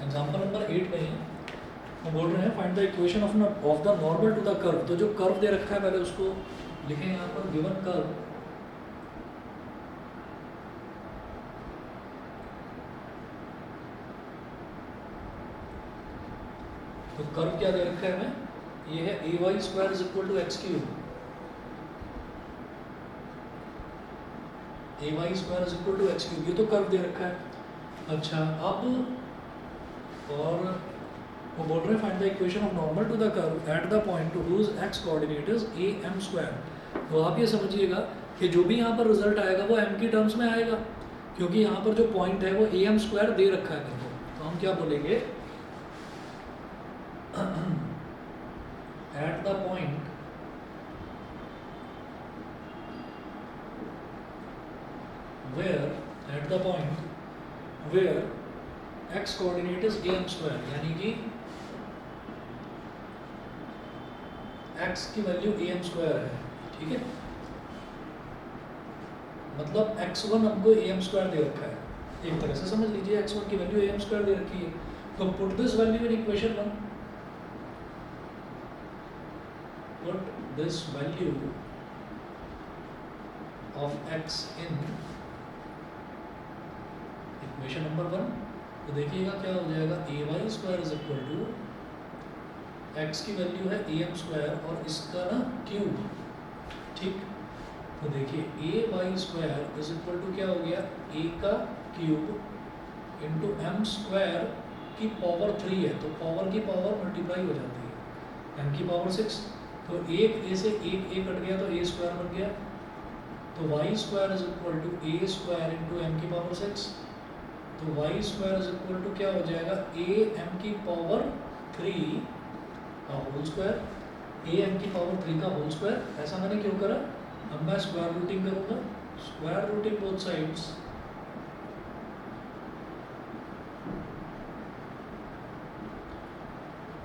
Example number 8 में है, हम बोल रहे हैं find the equation of the normal to the curve. तो जो कर्व दे रखा है पहले उसको लिखें यहाँ पर, गिवन कर्व तो कर्व क्या दे रखा है हमें, ये है a y square is equal to x cube, a y square is equal to x cube, ये तो कर्व दे रखा है। अच्छा, अब और वो बोल रहे हैं find the equation of normal to the curve at the point to whose x coordinate is a m square. तो आप ये समझिएगा कि जो भी यहाँ पर रिजल्ट आएगा वो एम की टर्म्स में आएगा, क्योंकि यहाँ पर जो पॉइंट है वो ए एम स्क्वायर दे रखा है मेरे को। तो हम क्या बोलेंगे, at the point where x coordinate is a m square, यानी कि एक्स की वैल्यू ए एम स्क्वायर है, ठीक है। मतलब x1 हमको ए एम स्क्वायर दे रखा है, एक तरह से समझ लीजिए x1 की वैल्यू ए एम स्क्वायर दे रखी है। तो put this value in equation 1, put this value of x in equation number 1। तो देखिएगा क्या हो जाएगा, a y square is equal to x की वैल्यू है ए एम स्क्वायर और इसका ना क्यूब, ठीक। तो देखिए a y square is equal to क्या हो गया, ए का क्यूब इंटू एम स्क्वायर की पावर 3 है, तो पावर की पावर मल्टीप्लाई हो जाती है, एम की पावर 6। तो एक ए से एक ए कट गया तो ए स्क्वायर बन गया, तो y square is equal to a square into m की पावर 6। तो y square is equal to क्या हो जाएगा, ए एम की पावर 3 का होल स्क्वायर, ए एम की पावर 3 का होल स्क्वायर। ऐसा मैंने क्यों करा, अब मैं स्क्वायर रूटिंग करूंगा, स्क्वायर रूटिंग बोथ साइड्स।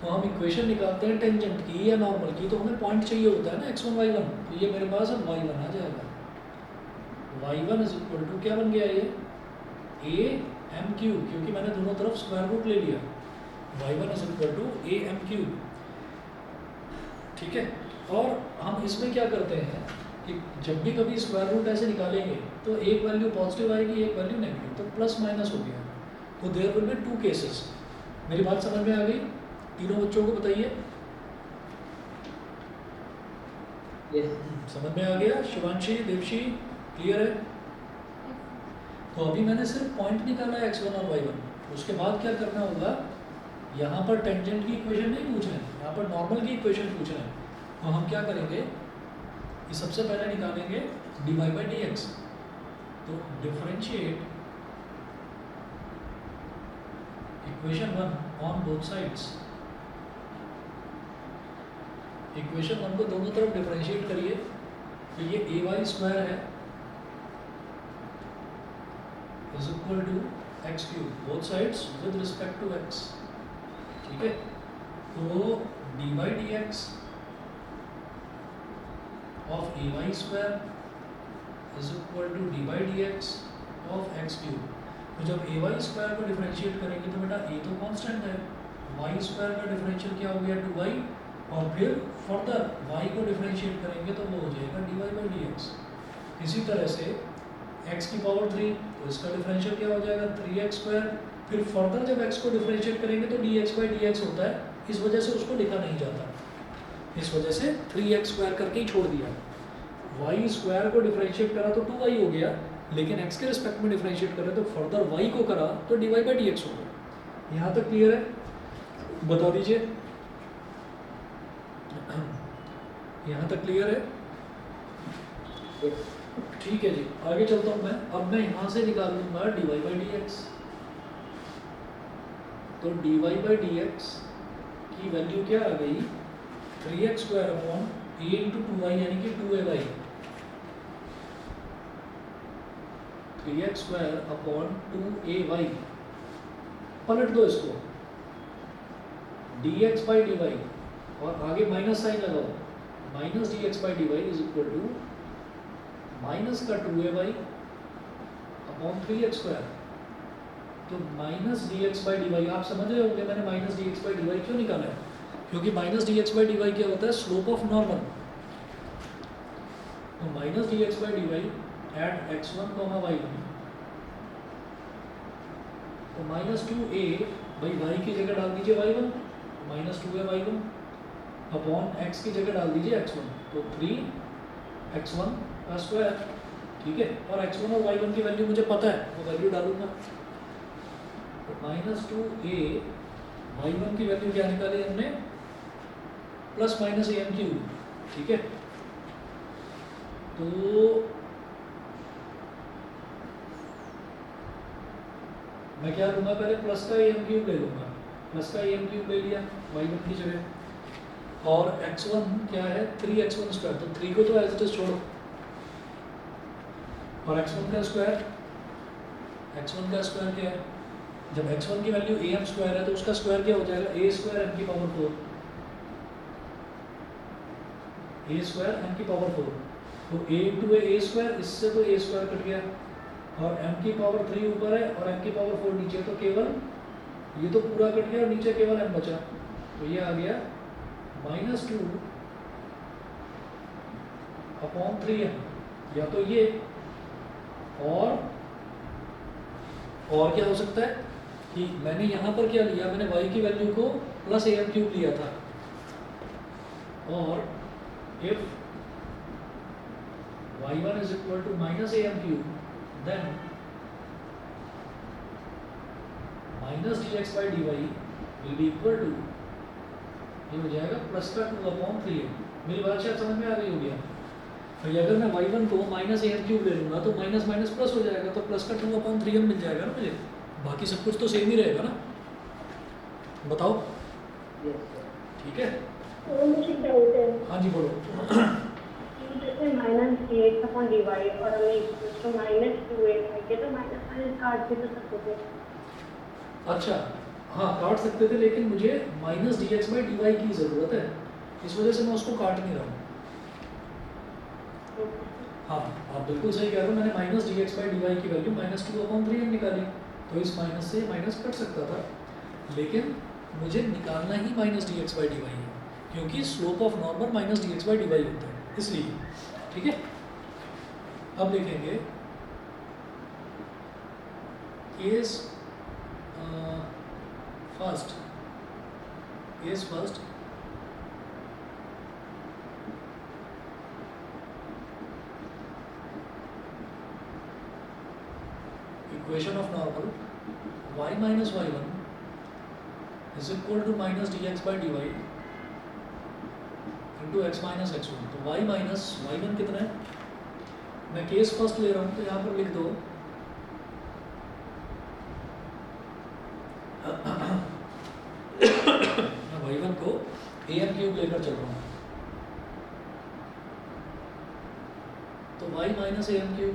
तो हम इक्वेशन निकालते हैं टेंजेंट की या नॉर्मल की, तो हमें पॉइंट चाहिए होता है ना x1 y1, तो ये मेरे पास अब y1 आ जाएगा। y1 इज इक्वल टू क्या बन गया, ये ए एम क्यूब, क्योंकि मैंने दोनों तरफ स्क्वायर रूट ले लिया, y1 is equal to a m cube, ठीक है। और हम इसमें क्या करते हैं कि जब भी कभी स्क्वायर रूट ऐसे निकालेंगे तो एक वैल्यू पॉजिटिव आएगी, एक वैल्यू नेगेटिव, तो प्लस माइनस हो गया। तो देयर विल बी 2 केसेस। मेरी बात समझ में आ गई? तीनों बच्चों को बताइए। समझ में आ गया? शिवांशी, देवशी, क्लियर है? तो अभी मैंने सिर्फ पॉइंट निकाला है x1 और y1। उसके बाद क्या करना होगा, यहाँ पर टेंजेंट की इक्वेशन नहीं पूछ रहे हैं, यहाँ पर नॉर्मल की इक्वेशन पूछ रहे हैं। तो हम क्या करेंगे, ये सबसे पहले निकालेंगे dy बाई डी एक्स। तो differentiate equation 1 on both sides. Equation 1 को दोनों तरफ डिफरेंशिएट करिए। तो ये ए वाई स्क्वायर है is equal to x cube, both sides with respect to x, ठीक है। तो d by d x of a y square is equal to d by d x of x cube. तो जब a y square को differentiate करेंगे तो बेटा ए तो कांस्टेंट है, वाई स्क्वायर का डिफरेंशियल क्या हो गया 2y, और फिर फर्दर y को डिफरेंशिएट करेंगे तो वो हो जाएगा dy बाई डी एक्स। इसी तरह से x की पावर 3, तो इसका डिफरेंशियल क्या हो जाएगा 3x स्क्वायर। फिर फर्दर जब x को डिफरेंशिएट करेंगे तो dx बाई डी एक्स होता है, इस वजह से उसको लिखा नहीं जाता, इस वजह से 3x स्क्वायर करके ही छोड़ दिया। y स्क्वायर को डिफरेंशिएट करा तो 2y हो गया, लेकिन x के रिस्पेक्ट में डिफरेंशिएट करें तो फर्दर y को करा तो dy बाई डी एक्स हो गया। यहाँ तक क्लियर है? बता दीजिए, यहाँ तक क्लियर है? ठीक है जी, आगे चलता हूँ मैं। अब मैं यहाँ से निकाल लूँगा dy बाई डी एक्स। तो dy बाई डी एक्स की वैल्यू क्या आ गई, 3x square upon a into 2y, यानी कि 2ay। 3x square upon 2ay, पलट दो इसको, dx बाई डी वाई, और आगे माइनस साइन लगाओ, minus d x by d y is equal to minus का 2ay अपॉन 3x²। तो minus dx by d y, आप समझ रहे होंगे मैंने minus dx by d y क्यों निकाला है, क्योंकि minus dx by d y क्या होता है, स्लोप ऑफ नॉर्मल। तो minus dx by d y at x1 comma y1, तो माइनस 2a भाई y की जगह डाल दीजिए y1, minus 2a y1 upon x की जगह डाल दीजिए x1, तो 3x1 का स्क्वायर। ठीक है, और x1 और y1 की वैल्यू मुझे पता है, वो वैल्यू डालूंगा। तो माइनस 2a y1 की वैल्यू क्या निकाली हमने, प्लस माइनस am क्यूब। ठीक है, तो मैं क्या लूँगा, पहले प्लस का am क्यूब ले लूँगा, प्लस का am क्यूब ले लिया y1 की जगह, और x1 क्या है 3x1², तो 3 को तो एज इट इज छोड़ो, और x1 का स्क्वायर, x1 का स्क्वायर क्या है, जब x1 की वैल्यू am² है तो उसका स्क्वायर क्या हो जाएगा, a² m की पावर 4, a² m की पावर 4। तो a इंटू a², इससे तो a² कट गया, और m की पावर 3 ऊपर है और m की पावर 4 नीचे, तो केवल ये तो पूरा कट गया और नीचे केवल m बचा, तो ये आ गया -2 अपॉन 3m, या तो ये, और क्या हो सकता है कि मैंने यहाँ पर क्या लिया, मैंने y की वैल्यू को प्लस am क्यूब लिया था, और if y1 is equal to minus am cube, then minus dx by dy will be equal to, ये हो जाएगा प्लस का 2 अपॉन 3m। मेरी बात शायद समझ में आ गई होगी। भाई अगर मैं y1 को माइनस am क्यूब ले लूँगा तो माइनस माइनस प्लस हो जाएगा, तो प्लस का 2 अपॉन 3m मिल जाएगा ना मुझे, बाकी सब कुछ तो सेम ही रहेगा ना, बताओ। ठीक है, मुझे डाउट है। हाँ जी बोलो। जैसे माइनस dx अपॉन dy और हमें इक्वल टू माइनस 2a है, तो माइनस माइनस काट भी तो सकते थे। अच्छा, हाँ काट सकते थे, लेकिन मुझे माइनस dx बाई dy की ज़रूरत है, इस वजह से मैं उसको काट नहीं रहा हूँ। हाँ आप बिल्कुल सही कह रहे हो, मैंने माइनस dx बाई dy की वैल्यू -2 अपॉन 3m निकाली, तो इस माइनस से माइनस कट सकता था, लेकिन मुझे निकालना ही माइनस dx बाई dy है, क्योंकि slope of normal minus dx by dy होता है, इसलिए। ठीक है, अब लिखेंगे case first, case first equation of normal y minus y1 is equal to minus dx by dy into x minus x1। तो y माइनस y1 कितना है, मैं केस फर्स्ट ले रहा हूँ, तो यहाँ पर लिख दो मैं y1 को am क्यूब लेकर चल रहा हूँ, तो y minus am cube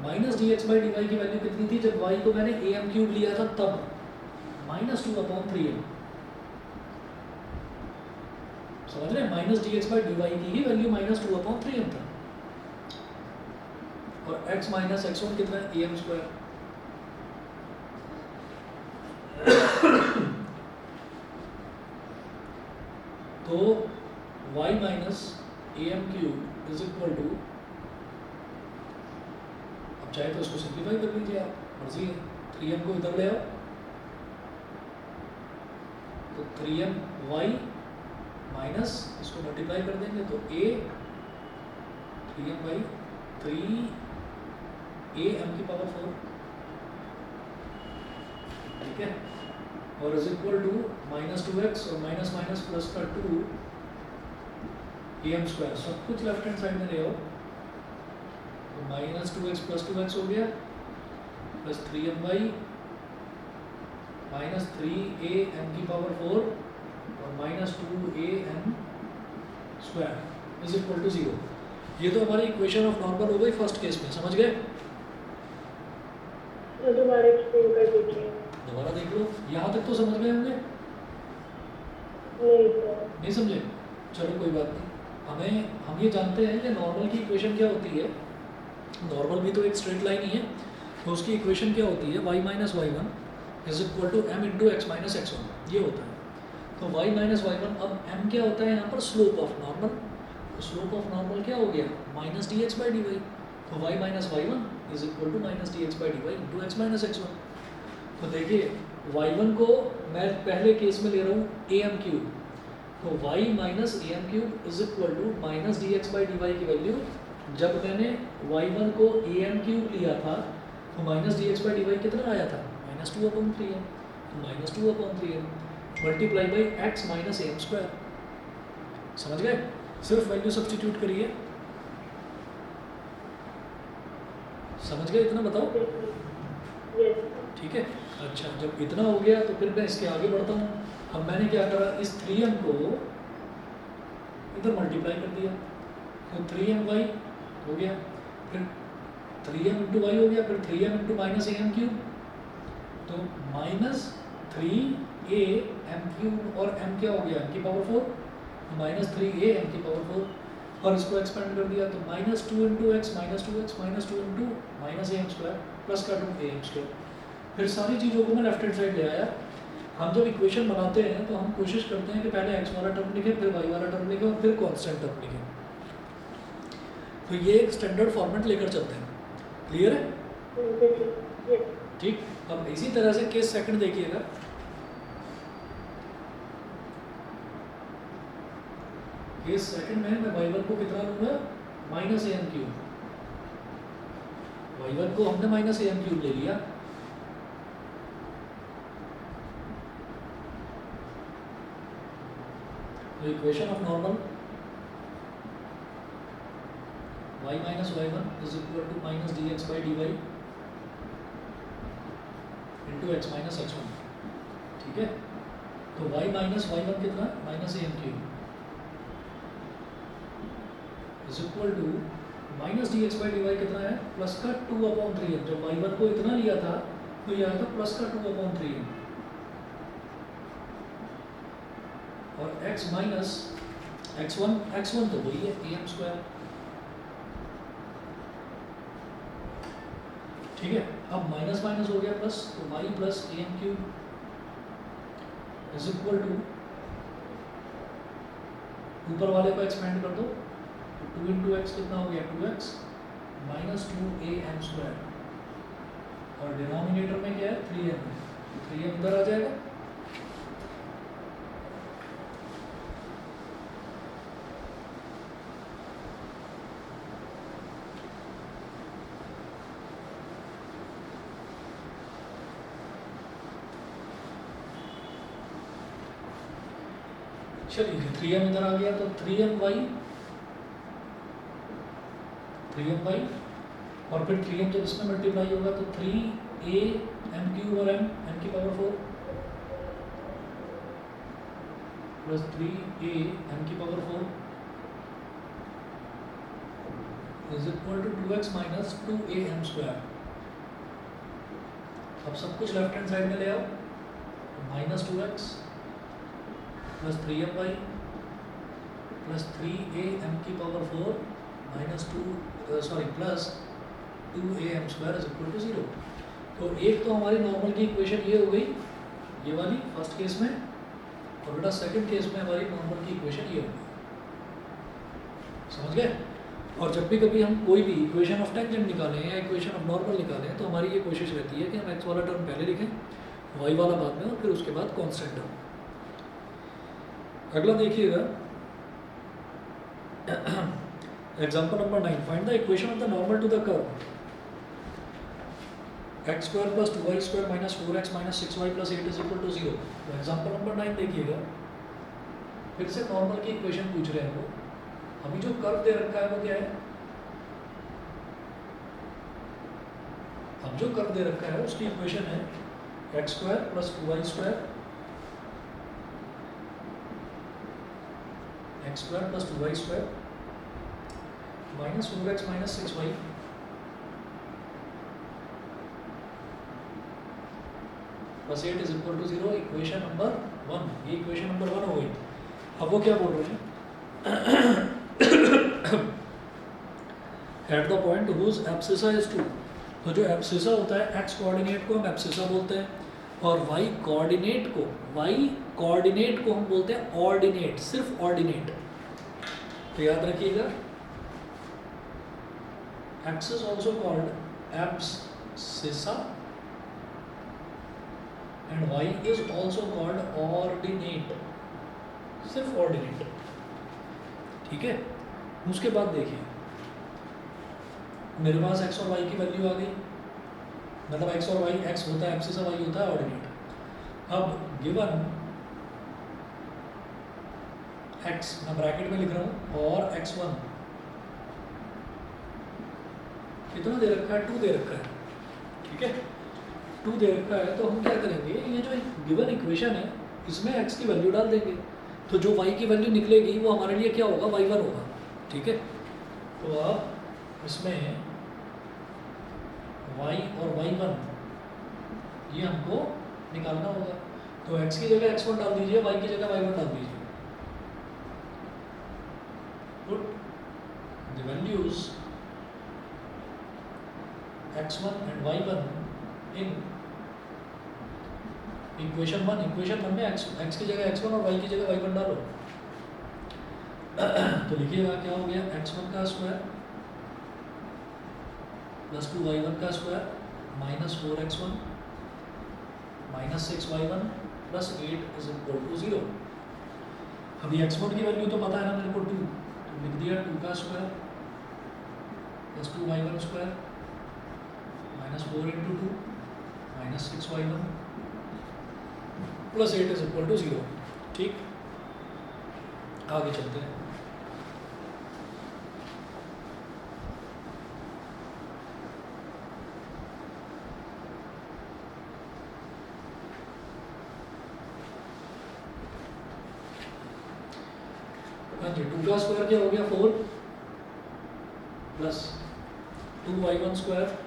minus dx by dy की वैल्यू कितनी थी जब y को मैंने am क्यूब लिया था, तब -2 अपॉन 3m। समझ रहे हैं, माइनस dx बाई dy की ही वैल्यू -2 अपॉन 3m था, और x माइनस x1 कितना है, am²। तो y minus am cube is equal to, अब चाहे तो इसको सिंप्लीफाई कर लीजिए, आप मर्जी है, 3m को इधर ले आओ, तो 3m y माइनस इसको मल्टीप्लाई कर देंगे, तो a 3m बाई 3 am की पावर 4। ठीक है, और इज इक्वल टू -2x और माइनस माइनस प्लस का 2 am², सब कुछ लेफ्ट हैंड साइड में ले आओ, तो -2x प्लस 2x हो गया, plus 3m by minus 3am की पावर 4 और -2am² इज इक्वल टू 0। ये तो हमारी इक्वेशन ऑफ नॉर्मल हो गई फर्स्ट केस में, समझ गए। तो दोबारा एक्सप्लेन कर दीजिए। दोबारा देख लो, यहाँ तक तो समझ गए होंगे, नहीं तो नहीं समझे, चलो कोई बात नहीं, हम ये जानते हैं कि नॉर्मल की इक्वेशन क्या होती है। नॉर्मल भी तो एक स्ट्रेट लाइन ही है, तो उसकी इक्वेशन क्या होती है, y minus y one is equal to m into x minus x one, ये होता है। तो y माइनस वाई वन, अब m क्या होता है यहाँ पर, स्लोप ऑफ नॉर्मल। तो स्लोप ऑफ नॉर्मल क्या हो गया, minus d x by d y. तो y minus y one is equal to minus d x by d y into x minus x one. तो देखिए y1 को मैं पहले केस में ले रहा हूँ ए एम क्यूब, तो y minus a m cube is equal to minus d x by d y की वैल्यू, जब मैंने y1 को ए एम क्यूब लिया था तो minus d x by d y कितना आया था, minus two upon three m. तो minus two upon three m multiply by x minus m square. समझ गए, सिर्फ वैल्यू सब्सटीट्यूट करिए। समझ गए, इतना बताओ, यस ठीक है। अच्छा, जब इतना हो गया तो फिर मैं इसके आगे बढ़ता हूँ। अब मैंने क्या करा, इस 3m को इधर मल्टीप्लाई कर दिया, तो 3my हो गया, फिर 3m इंटू वाई हो गया, फिर 3m into minus a m cube, तो माइनस 3am क्यूब, और m क्या हो गया, m की पावर 4, माइनस 3am की पावर 4, और इसको एक्सपेंड कर दिया तो minus two into x minus two x minus two into minus a m square plus का टू ए एम स्क्वायर। फिर सारी चीज़ों को मैं लेफ्ट हैंड साइड ले आया। हम जब इक्वेशन बनाते हैं तो हम कोशिश करते हैं कि पहले x वाला टर्म लिखें, फिर y वाला टर्म लिखें, और फिर कांस्टेंट टर्म लिखें। तो ये एक स्टैंडर्ड फॉर्मेट लेकर चलते हैं। क्लियर है, यस ठीक। अब इसी तरह से केस सेकंड देखिएगा। केस सेकंड में मैं y1 को कितना लूँगा, minus a m cube. y1 को हमने माइनस ए एम क्यूब ले लिया, तो equation of normal y minus y one is equal to minus d x by d y into x minus x one, ठीक है। तो y माइनस वाई वन कितना, minus a m cube is equal to minus d x by d y कितना है, plus का two upon three m. जब y one को इतना लिया था तो यह आया था प्लस का टू अपॉन थ्री एम, और x माइनस x1 तो वही है ए एम स्क्वायर, ठीक है। अब माइनस माइनस हो गया प्लस, तो y plus a m cube is equal to, ऊपर वाले को एक्सपेंड कर दो, तो टू इंटू एक्स कितना हो गया, 2x minus two a m square, और डिनोमिनेटर में क्या है, 3m, तो 3m इधर आ जाएगा। चलिए 3m इधर आ गया, तो 3my, और फिर 3m जब इसमें मल्टीप्लाई होगा तो 3a m क्यूब और m की पावर 4 प्लस 3a m की power 4 is equal to 2x minus 2a m square. अब सब कुछ लेफ्ट हैंड साइड में ले आओ, minus 2x plus 3my plus 3a m की power 4 minus plus 2a m square is equal to 0। तो एक तो हमारी नॉर्मल की इक्वेशन ये हो गई, ये वाली फर्स्ट केस में, और बेटा सेकंड केस में हमारी नॉर्मल की इक्वेशन ये होगी। समझ गए। और जब भी कभी हम कोई भी इक्वेशन ऑफ टेंजेंट निकालें या इक्वेशन ऑफ नॉर्मल निकालें, तो हमारी ये कोशिश रहती है कि हम x वाला टर्म पहले लिखें, y वाला बाद में, और फिर उसके बाद कांस्टेंट टर्म। अगला देखिएगा, example number 9, find the equation of the normal to the curve x square plus 2y square minus 4x minus 6y plus 8 is equal to 0। तो एग्जाम्पल नंबर 9 देखिएगा, फिर से नॉर्मल की इक्वेशन पूछ रहे हैं वो। अभी जो कर्व दे रखा है वो क्या है, अब जो कर्व दे रखा है उसकी इक्वेशन है x square plus 2y square, x square plus 2y square minus 4x minus 6y plus 8 is equal to 0। Equation number 1, ये इक्वेशन नंबर 1 हो गई। अब वो क्या बोल रहे हैं at the point whose abscissa is 2। तो जो एब्सिसा होता है एक्स कोऑर्डिनेट को हम एब्सिसा बोलते हैं, और वाई कोऑर्डिनेट को हम बोलते हैं ऑर्डिनेट, सिर्फ ऑर्डिनेट। तो याद रखिएगा, x is also called abscissa and y is also called ordinate, सिर्फ ऑर्डिनेट। ठीक है, उसके बाद देखिए मेरे पास एक्स और वाई की वैल्यू आ गई, मतलब एक्स और वाई, एक्स होता है एब्सिसा, वाई होता है ऑर्डिनेट। अब गिवन एक्स, मैं ब्रैकेट में लिख रहा हूँ, और x1 कितना दे रखा है, 2 दे रखा है। ठीक है, 2 दे रखा है, तो हम क्या करेंगे, ये जो गिवन इक्वेशन है इसमें x की वैल्यू डाल देंगे, तो जो y की वैल्यू निकलेगी वो हमारे लिए क्या होगा, y1 होगा। ठीक है, तो अब इसमें y और y1 ये हमको निकालना होगा, तो x की जगह x1 डाल दीजिए, y की जगह y1 डाल दीजिए। Put the values x1 and y1 in equation 1। Equation 1 में x की जगह x1 और y की जगह y1 डालो। तो लिखिएगा क्या हो गया, x1 का स्क्वायर प्लस 2y1 का square minus 4x1 minus 6y1 plus 8 is equal to 0। अभी x1 की वैल्यू तो पता है ना मेरे को 2, तो लिख दिया 2 का square plus 2y1 square minus 4 into 2 minus 6y1 plus 8 is equal to 0। ठीक, आगे चलते हैं। हाँ जी, 2 का स्क्वायर क्या हो गया, 4 plus 2y1 square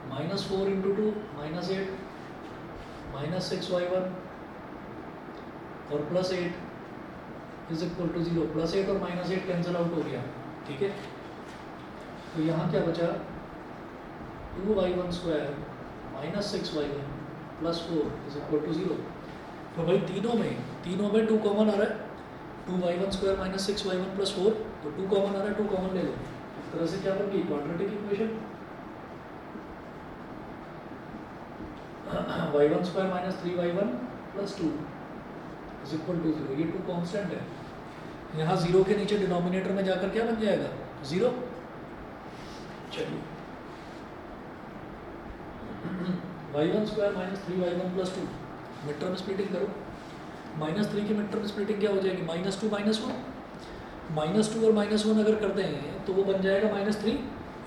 minus 4 into 2 minus 8 minus 6y1 और plus 8 is equal to 0। Plus 8 और माइनस 8 कैंसिल आउट हो गया। ठीक है, तो यहाँ क्या बचा, 2y1 square minus 6y1 plus 4 is equal to 0। तो भाई तीनों में 2 कॉमन आ रहा है, 2y1 square minus 6y1 plus 4, तो 2 कॉमन आ रहा है, 2 कॉमन ले लो। इस तरह से क्या बन गई, quadratic equation. y1 square minus 3y1 plus 2 is equal to 0। ये 2 कांस्टेंट है, यहाँ 0 के नीचे डिनोमिनेटर में जाकर क्या बन जाएगा, 0। चलिए y1 square minus 3y1 plus 2, mid term splitting करो। माइनस 3 की मिड टर्म स्प्लिटिंग क्या हो जाएगी, माइनस 2 माइनस 1। माइनस 2 और माइनस 1 अगर करते हैं तो वो बन जाएगा माइनस 3,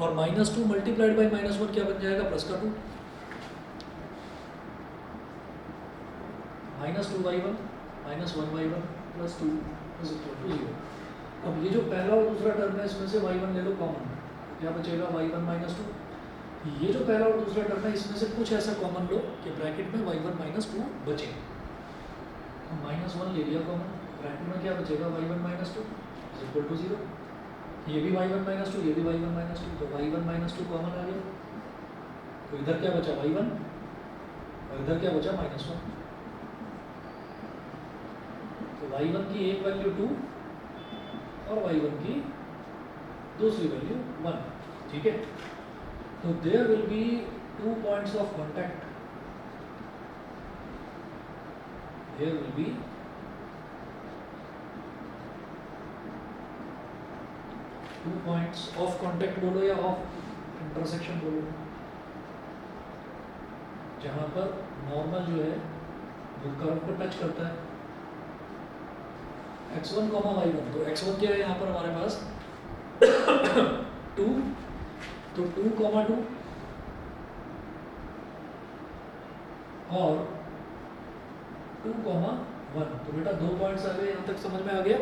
और माइनस 2 मल्टीप्लाइड बाई माइनस 1 क्या बन जाएगा, प्लस का 2। Minus 2y1 minus 1y1 plus 2 is equal to 0। अब ये जो पहला और दूसरा टर्म है इसमें से y1 ले लो कॉमन, क्या बचेगा, y1 माइनस 2। ये जो पहला और दूसरा टर्म है इसमें से कुछ ऐसा कॉमन लो कि ब्रैकेट में y1 माइनस 2 बचे। माइनस 1 ले लिया कॉमन, ब्रैकेट में क्या बचेगा, y1 minus 2 is equal to 0। ये भी y1 माइनस 2, ये भी y1 माइनस 2, तो y1 माइनस 2 कॉमन आ गया, तो इधर क्या बचा, y1, और इधर क्या बचा, माइनस 1। तो y1 की एक वैल्यू 2 और y1 की दूसरी वैल्यू 1। ठीक है, तो there will be 2 points of contact, there will be 2 points of contact बोलो या ऑफ इंटरसेक्शन बोलो, जहां पर नॉर्मल जो है वो कर्व को टच करता है, x1 y1। तो x1 क्या है यहाँ पर हमारे पास 2, तो 2, 2 और 2, 1। तो बेटा 2 पॉइंट्स आ गए, यहाँ तक समझ में आ गया,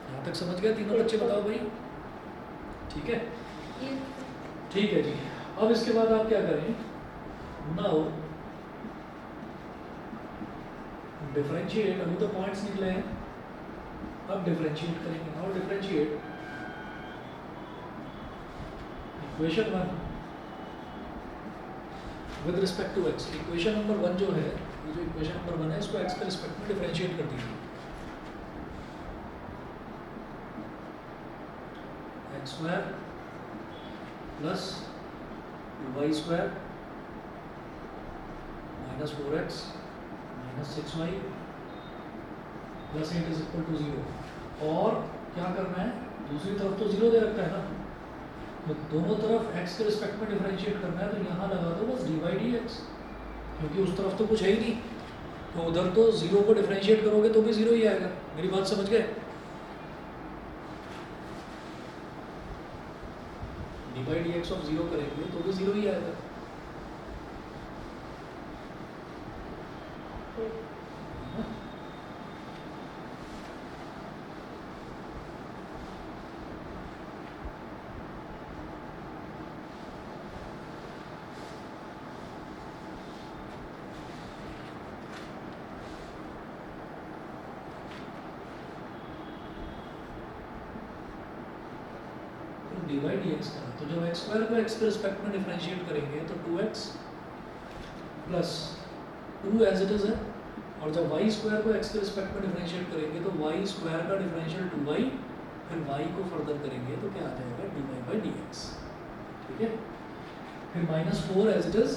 यहाँ तक समझ गया तीनों बच्चे, बताओ भाई। ठीक है, ठीक है जी। अब इसके बाद आप क्या करें, नाउ डिफरेंशिएट, अभी तो पॉइंट्स निकले हैं, अब डिफरेंशिएट करेंगे। Now differentiate equation 1 with respect to x। Equation number 1 जो है, ये जो इक्वेशन नंबर 1 है, इसको x के रिस्पेक्ट में डिफरेंशिएट कर दीजिए। X square plus 2y² minus 4x minus 6y plus 8 is equal to 0। और क्या करना है, दूसरी तरफ तो 0 दे रखा है ना, तो दोनों तरफ x के रिस्पेक्ट में डिफरेंशिएट करना है, तो यहाँ लगा दो बस dy dx, क्योंकि उस तरफ तो कुछ है ही नहीं, तो उधर तो 0 को डिफरेंशिएट करोगे तो भी 0 ही आएगा। मेरी बात समझ गए? dy dx ऑफ 0 करेंगे तो भी 0 ही आएगा। dy dx का, तो जब x स्क्वायर को x के रिस्पेक्ट में डिफरेंशिएट करेंगे तो 2x plus 2 as it is है, और जब y स्क्वायर को x के रिस्पेक्ट में डिफरेंशिएट करेंगे तो y स्क्वायर का डिफरेंशियल 2y, फिर y को फर्दर करेंगे तो क्या आ जाएगा dy dx। ठीक है, फिर माइनस 4 एज इट इज,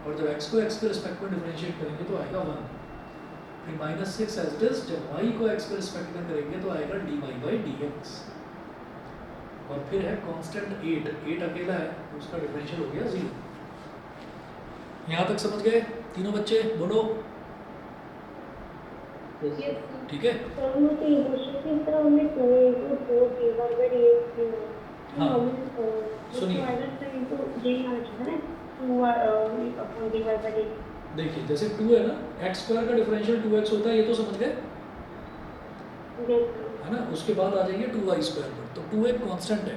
और जब x को x के रिस्पेक्ट में डिफरेंशिएट करेंगे तो आएगा 1, फिर माइनस 6 एज इट इज, जब y को x के रिस्पेक्ट में करेंगे तो आएगा dy dx। और फिर है कांस्टेंट 8 अकेला है तो उसका डिफरेंशियल हो गया 0। यहाँ तक समझ गए तीनों बच्चे? बोलो। ठीक है, हाँ सुनिए, देखिए जैसे 2 है ना, x स्क्वायर का डिफरेंशियल 2x होता है, ये तो समझ गए है ना। उसके बाद आ जाएंगे 2y स्क्वायर पर, तो 2 एक कांस्टेंट है,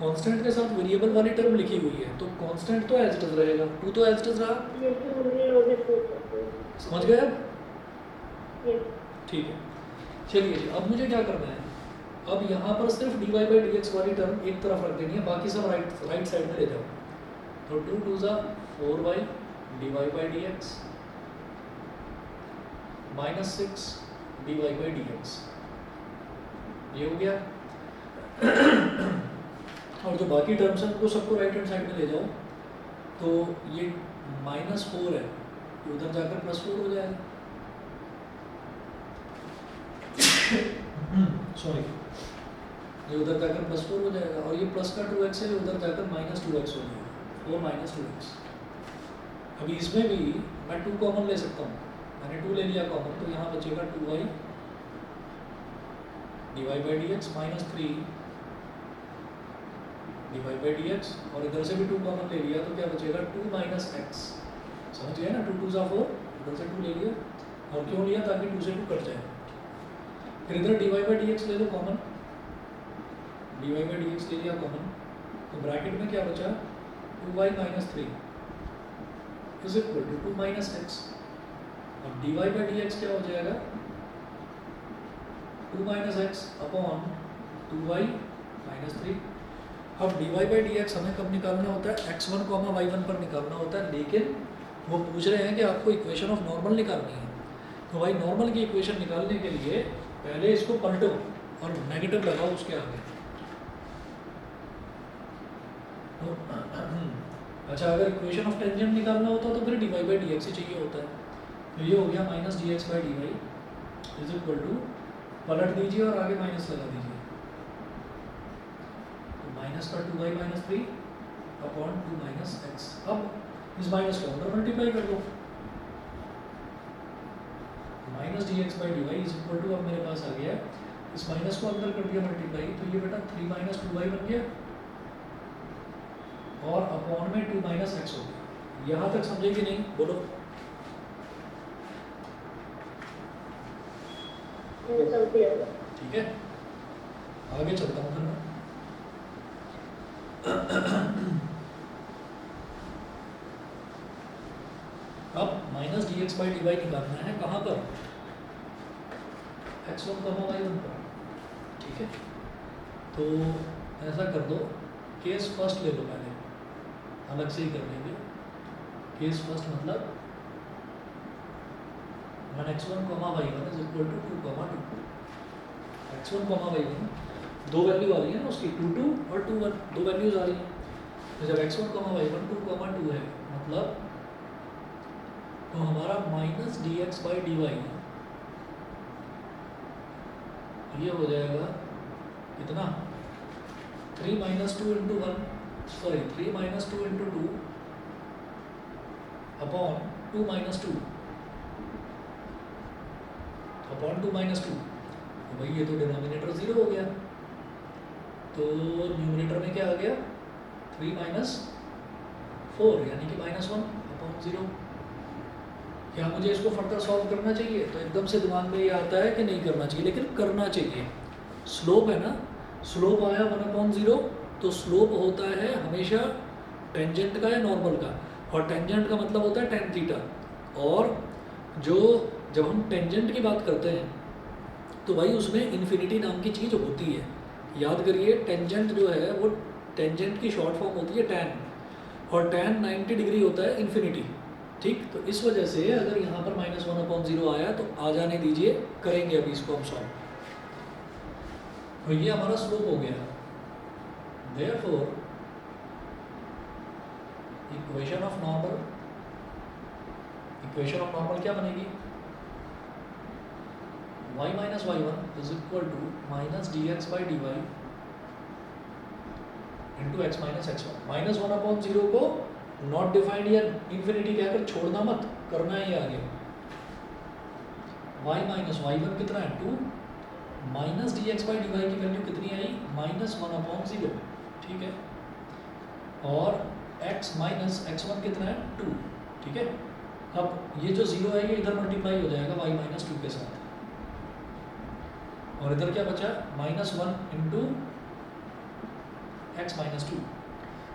कांस्टेंट के साथ वेरिएबल वाली टर्म लिखी हुई है, तो कांस्टेंट तो एज इट इज रहेगा, 2 तो एज इट इज रहा। समझ गए अब? ठीक है, चलिए जी, अब मुझे क्या करना है, अब यहाँ पर सिर्फ dy dx वाली टर्म एक तरफ रख देनी है, बाकी सब राइट साइड में ले जाओ। तो 2 2 ज़ा 4y dy dx minus 6 dy dx, ये हो गया। और जो बाकी टर्म्स हैं उनको सबको राइट हैंड साइड में ले जाओ, तो ये माइनस 4 है, उधर जाकर प्लस 4 हो जाएगा। सॉरी, ये उधर जाकर प्लस 4 हो जाएगा, और ये प्लस का 2x है, उधर जाकर माइनस 2x हो जाएगा, 4 माइनस 2x। अभी इसमें भी मैं 2 कॉमन ले सकता हूँ, मैंने 2 ले लिया कॉमन, तो यहाँ बचेगा 2y dy dx minus 3 dy dx, और इधर से भी 2 कॉमन ले लिया तो क्या बचेगा 2 माइनस x। समझ गए ना, 2 2 ज़ा 4, इधर से 2 ले लिया, और क्यों लिया, ताकि 2 से 2 कट जाए। फिर इधर dy dx ले लो कॉमन, dy dx ले लिया कॉमन, तो ब्रैकेट में क्या बचा 2y minus 3 is equal to 2 minus x, और dy dx क्या हो जाएगा 2 minus x upon 2y minus 3। अब dy dx हमें कब निकालना होता है, x1 y1 पर निकालना होता है, लेकिन वो पूछ रहे हैं कि आपको इक्वेशन ऑफ नॉर्मल निकालनी है। तो भाई नॉर्मल की इक्वेशन निकालने के लिए पहले इसको पलटो और नेगेटिव लगाओ उसके आगे। तो अच्छा, अगर इक्वेशन ऑफ टेंजेंट निकालना होता तो फिर dy dx ही चाहिए होता है। तो ये हो गया minus dx by dy is equal to, पलट दीजिए और आगे माइनस लगा दीजिए, तो माइनस का 2y minus 3 upon 2 minus x. अब इस माइनस को अंदर मल्टीप्लाई कर दो, minus dx by dy is equal to, अब मेरे पास आ गया, इस माइनस को अंदर कर दिया मल्टीप्लाई, तो ये बेटा 3 माइनस 2y बन गया, और अपॉन में 2 माइनस एक्स हो गया। यहाँ तक समझे कि नहीं, बोलो। ठीक है, आगे चलता हूँ फिर मैं। अब minus d x by d y निकालना है कहाँ पर, x1 कमा y1 पर, ठीक है। तो ऐसा कर दो, केस फर्स्ट ले लो पहले, अलग से ही कर लेंगे। केस फर्स्ट मतलब when x1 कमा y1 इज इक्वल टू 2 कमा 2, x1 कमा y1 दो वैल्यू आ रही है ना उसकी, 2 2 और 2 1, दो वैल्यूज आ रही हैं। तो जब x1 कमा y1 2 कमा 2 है, मतलब तो हमारा minus d x by d y ये हो जाएगा कितना, 3 minus 2 into 1, sorry 3 minus 2 into 2 upon 2 minus 2 upon 2 minus 2। तो भाई ये तो डिनोमिनेटर 0 हो गया, तो न्यूमरेटर में क्या आ गया, 3 माइनस 4 यानी कि -1 अपॉन 0। क्या मुझे इसको फर्दर सॉल्व करना चाहिए? तो एकदम से दिमाग में ये आता है कि नहीं करना चाहिए, लेकिन करना चाहिए। स्लोप है ना, स्लोप आया 1/0, तो स्लोप होता है हमेशा टेंजेंट का या नॉर्मल का, और टेंजेंट का मतलब होता है tan थीटा। और जो जब हम टेंजेंट की बात करते हैं तो भाई उसमें इन्फिनिटी नाम की चीज़ होती है, याद करिए। टेंजेंट जो है वो टेंजेंट की शॉर्ट फॉर्म होती है tan, और tan 90 डिग्री होता है इन्फिनिटी, ठीक। तो इस वजह से अगर यहाँ पर -1/0 आया तो आ जाने दीजिए, करेंगे अभी इसको हम सॉल्व। तो ये हमारा स्लोप हो गया। देयरफॉर इक्वेशन ऑफ नॉर्मल क्या बनेगी, y minus y1 is equal to minus d x by d y into x minus x1। -1/0 को नॉट डिफाइंड या इन्फिनिटी कहकर छोड़ना मत, करना है ये आगे। y माइनस y1 कितना है 2, minus d x by d y की वैल्यू कितनी आई, -1/0, ठीक है। और x माइनस x1 कितना है 2, ठीक है। अब ये जो 0 है ये इधर मल्टीप्लाई हो जाएगा y माइनस 2 के साथ, और इधर क्या बचा, -1 इंटू एक्स माइनस 2।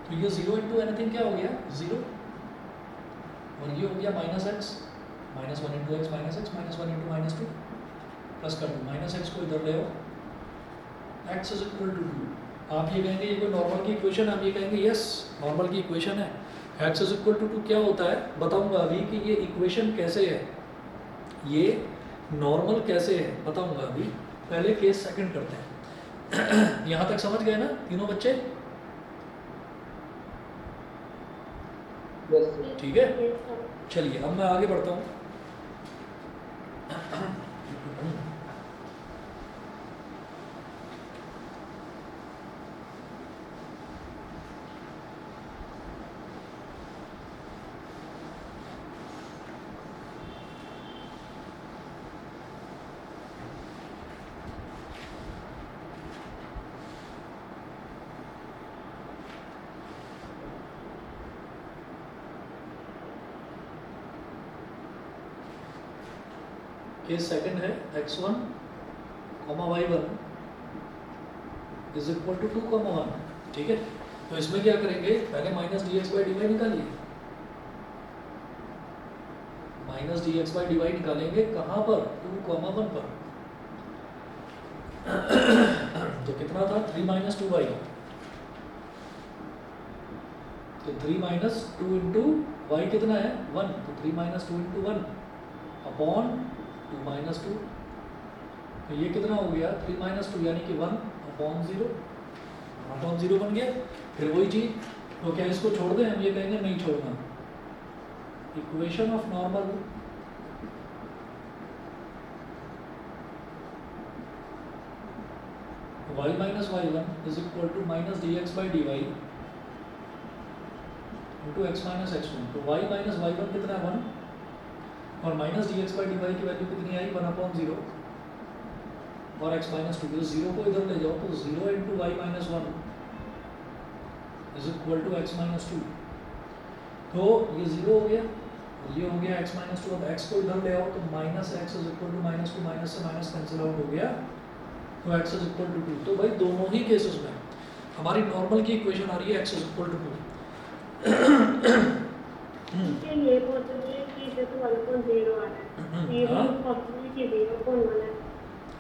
तो ये 0 इंटू एनीथिंग क्या हो गया 0, और ये हो गया -x, -1 into x minus x, -1 into -2 plus कर दो, -x को इधर ले आओ, x इज इक्वल टू 2। आप ये कहेंगे ये कोई नॉर्मल की इक्वेशन है, आप ये कहेंगे यस नॉर्मल की इक्वेशन है। x इज इक्वल टू 2 क्या होता है बताऊंगा अभी कि ये इक्वेशन कैसे है, ये नॉर्मल कैसे है बताऊंगा अभी। पहले केस सेकंड करते हैं। यहाँ तक समझ गए ना तीनों बच्चे, ठीक है। चलिए अब मैं आगे बढ़ता हूँ। केस सेकंड है x1 y1 is equal to 2, 1, ठीक है। तो इसमें क्या करेंगे, पहले minus d x by d y निकालिए, minus d x by d y निकालेंगे कहाँ पर, 2, 1 पर। तो कितना था 3 माइनस 2y, तो 3 माइनस 2 इंटू वाई कितना है 1, तो 3 माइनस 2 इंटू 1 अपॉन 2 माइनस 2। तो ये कितना हो गया 3 माइनस 2 यानी कि 1 अपॉन 0 बन गया। फिर वही चीज, तो क्या इसको छोड़ दें, हम ये कहेंगे नहीं छोड़ना। Equation of normal y minus y1 is equal to minus d x by d y into x minus x1। तो y माइनस y1 कितना है 1, और minus d x by d y की वैल्यू कितनी आई 1/0, और x माइनस 2, 0 को इधर ले जाओ तो 0 into y minus 1 is equal to x minus 2। तो ये 0 हो गया, ये हो गया x माइनस 2। अब x को इधर ले आओ तो minus x is equal to -2, minus से माइनस कैंसिल आउट हो गया, तो x इज इक्वल टू 2। तो भाई दोनों ही केसेस में हमारी नॉर्मल की इक्वेशन आ रही है x इज इक्वल टू 2। ये पॉसिबल है कि जैसे 1/0 आ रहा है, ये हाँ भी पॉसिबल कि 0.1 है,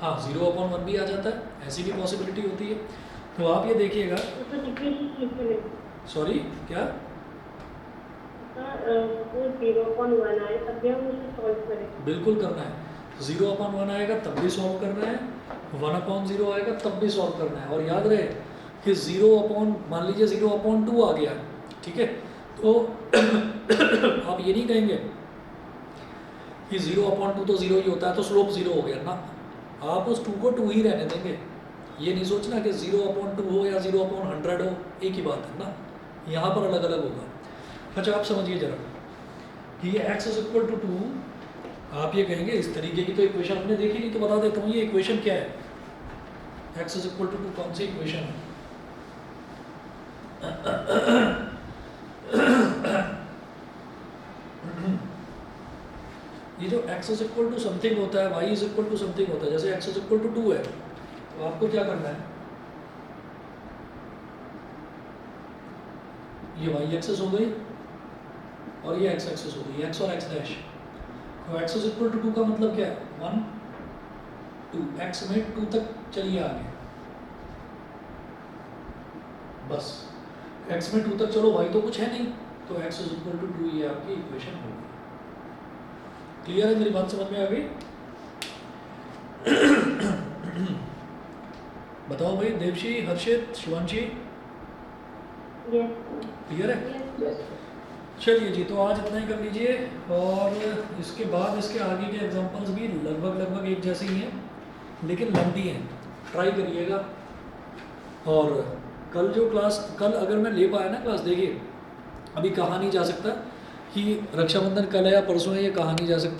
हाँ, 0/1 भी आ जाता है, ऐसी भी पॉसिबिलिटी होती है। तो आप ये देखिएगा, तो इक्वेशन कैसे लेंगे? सॉरी क्या, सपोज 0.1 आए तब भी हम उसे सॉल्व करें। बिल्कुल करना है। 0/1 आएगा तब भी सॉल्व करना है, 1/0 आएगा तब भी सॉल्व करना है। और याद रहे कि मान लीजिए 0/2 आ गया, ठीक है, तो आप ये नहीं कहेंगे कि 0/2 तो 0 ही होता है तो स्लोप 0 हो गया ना, आप उस 2 को 2 ही रहने देंगे। ये नहीं सोचना कि 0/2 हो या 0/100 हो, एक ही बात है ना, यहाँ पर अलग अलग होगा। अच्छा आप समझिए जरा कि ये x = 2, आप ये कहेंगे इस तरीके की तो इक्वेशन हमने देखी नहीं, तो बता देता हूँ ये इक्वेशन क्या है। x = 2 कौन सी इक्वेशन है? ये जो x = समथिंग होता है, y = समथिंग होता है, जैसे x = 2 है तो आपको क्या करना है, ये y एक्सिस हो गई और ये x एक्सिस हो गई, x और x डैश। तो x = 2 का मतलब क्या है, 1 2, x में 2 तक चलिए आगे, बस x में 2 तक चलो, y तो कुछ है नहीं, तो x = 2 ये आपकी इक्वेशन होगी। क्लियर है, मेरी बात समझ में आ गई? बताओ भाई, देवशी, हर्षित, शिवांशी, यस क्लियर है? यस। चलिए जी, तो आज इतना ही कर लीजिए, और इसके बाद इसके आगे के एग्जांपल्स भी लगभग एक जैसे ही हैं, लेकिन लंबी हैं, ट्राई करिएगा। और कल अगर मैं ले पाया ना क्लास, देखिए अभी कहा नहीं जा सकता कि रक्षाबंधन कल है या परसों है, ये कहा नहीं जा सकता।